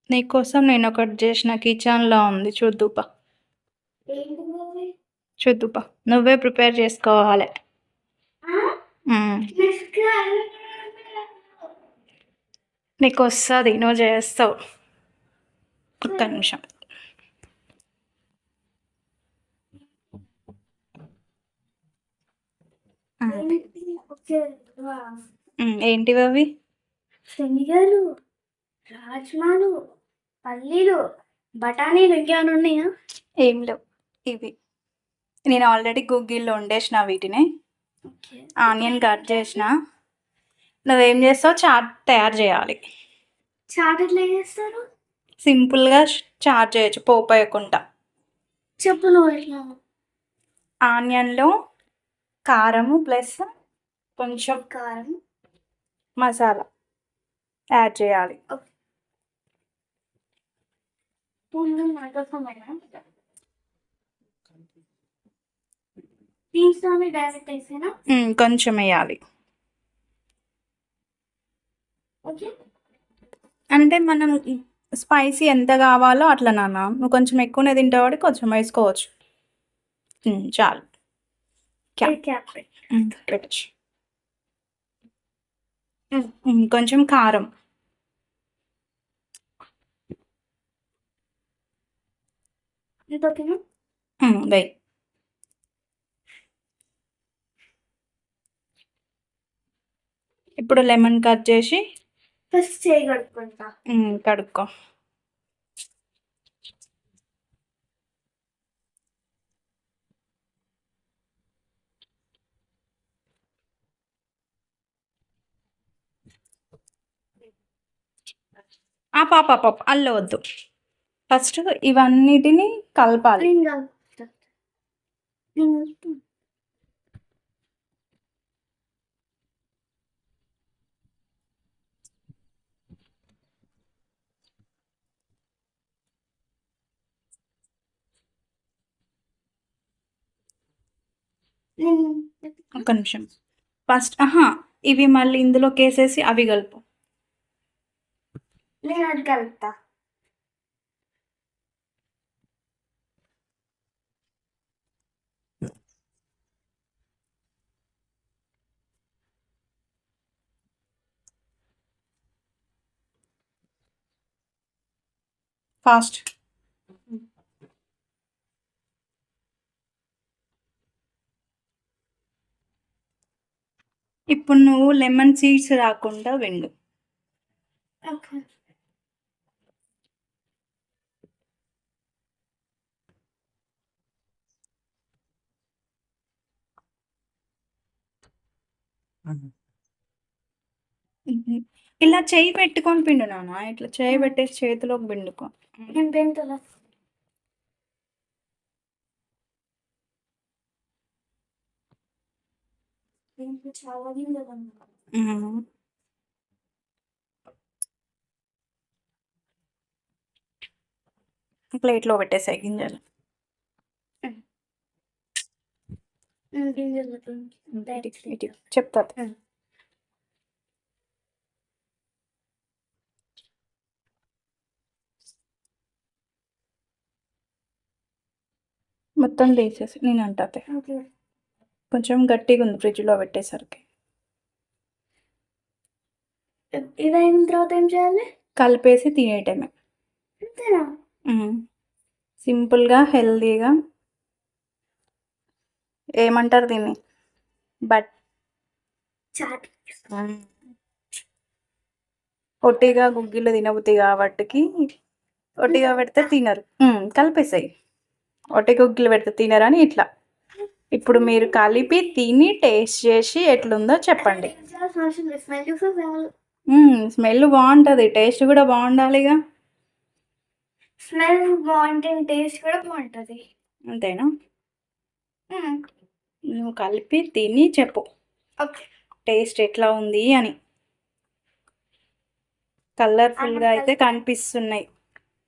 నీకోసం నేను ఒకటి చేసిన కిచెన్లో ఉంది, చూద్దుపా. చూద్దుపా, నువ్వే ప్రిపేర్ చేసుకోవాలి. నీకు వస్తుంది, నువ్వు చేస్తావు. ఒక్క నిమిషం. ఏంటివి అవి? శనగలు, రాజ్మాలు, పల్లీలు, బఠానీలు ఇంకేమైనా ఉన్నాయా? ఏం లేవు. ఇవి నేను ఆల్రెడీ గూగుల్లో వండేసిన వీటిని. ఆనియన్ కట్ చేసిన. నువ్వేం చేస్తావు? చాట్ తయారు చేయాలి. చాట్ ఎట్లా చేస్తారు? సింపుల్గా చాట్ చేయొచ్చు పోపు వేయకుండా. చెప్పు నువ్వు ఎట్లా. ఆనియన్లో కారము ప్లస్ కొంచెం కారం, మసాలా యాడ్ చేయాలి. డైరెక్ట్ వేసేనా? కొంచెం వేయాలి. అంటే మనం స్పైసీ ఎంత కావాలో అట్లా నాన్న. నువ్వు కొంచెం ఎక్కువనే తింటావు కాబట్టి కొంచెం వేసుకోవచ్చు. చాలు. పెట్టచ్చు. కొంచెం కారం. వెయ్యి. ఇప్పుడు లెమన్ కట్ చేసి ఫస్ట్ చేయి కడుక్కుంటా. కడుక్కో. పాప అల్ల వద్దు. ఫస్ట్ ఇవన్నిటిని కలపాలి. ఒక నిమిషం. ఫస్ట్ ఇవి మళ్ళీ ఇందులోకి వేసేసి అవి కలుపు. నేను అది కలుపుతా. ఫాస్ట్. ఇప్పుడు నువ్వు లెమన్ సీడ్స్ రాకుండా వెండు. ఇలా చేయి పెట్టుకొని పిండు నాన్న. ఇట్లా చేయి పెట్టేసి చేతిలోకి పిండుకో. ప్లేట్లో పెట్టేసాయి గింజలు. చెప్తా. మొత్తం తీసేసి నేను అంటా. కొంచెం గట్టిగా ఉంది ఫ్రిడ్జ్లో పెట్టేసరికి. ఇదైన తర్వాత ఏం చేయాలి? కలిపేసి తినేయటమే. సింపుల్గా హెల్దీగా. ఏమంటారు దీన్ని? చాట్. ఒట్టిగా గుగ్గిళ్ళు తినబుద్ది కాబట్టి ఒట్టిగా పెడితే తినరు. కలిపేసాయి. ఒట్టి గుగ్గిళ్ళు పెడితే తినరని ఇట్లా. ఇప్పుడు మీరు కలిపి తిని టేస్ట్ చేసి ఎట్లుందో చెప్పండి. స్మెల్ బాగుంటుంది, టేస్ట్ కూడా బాగుండాలిగా. స్మెల్ బాగుంటుంది, టేస్ట్ కూడా బాగుంటుంది. అంతేనా? నువ్వు కలిపి తిని చెప్పు టేస్ట్ ఎట్లా ఉంది అని. కలర్ఫుల్గా అయితే కనిపిస్తున్నాయి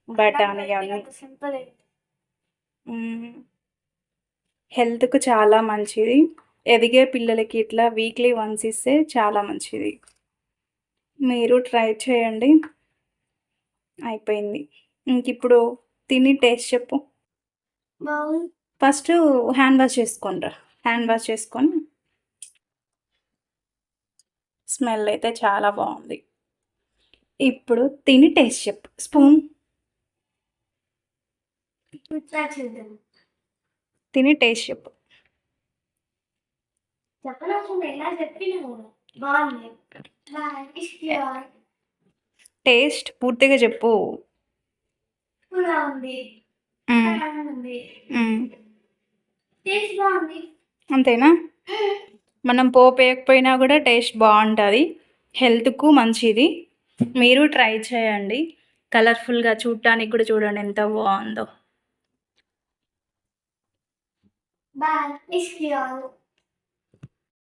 బఠానీ అన్నీ. హెల్త్కు చాలా మంచిది. ఎదిగే పిల్లలకి ఇట్లా వీక్లీ వన్స్ ఇస్తే చాలా మంచిది. మీరు ట్రై చేయండి. అయిపోయింది. ఇంకిప్పుడు తిని టేస్ట్ చెప్పు. బాగుంది. ఫస్ట్ హ్యాండ్ వాష్ చేసుకోండిరా. హ్యాండ్ వాష్ చేసుకొని స్మెల్ అయితే చాలా బాగుంది. ఇప్పుడు తిని టేస్ట్ చెప్పు. స్పూన్ ఇట్లా చేద్దాం. తిని టేస్ట్ చెప్పు. చెప్పనవసరం ఎలా చెప్పినావు. బాగుంది. టేస్ట్ పూర్తిగా చెప్పు. కూడా ఉంది. మ్మ్. ఉంది. మ్మ్. టేస్ట్ బాగుంది. అంతేనా? మనం పోపు వేయకపోయినా కూడా టేస్ట్ బాగుంటుంది. హెల్త్కు మంచిది. మీరు ట్రై చేయండి. కలర్ఫుల్గా చూడటానికి కూడా చూడండి ఎంత బాగుందో. బాయ్.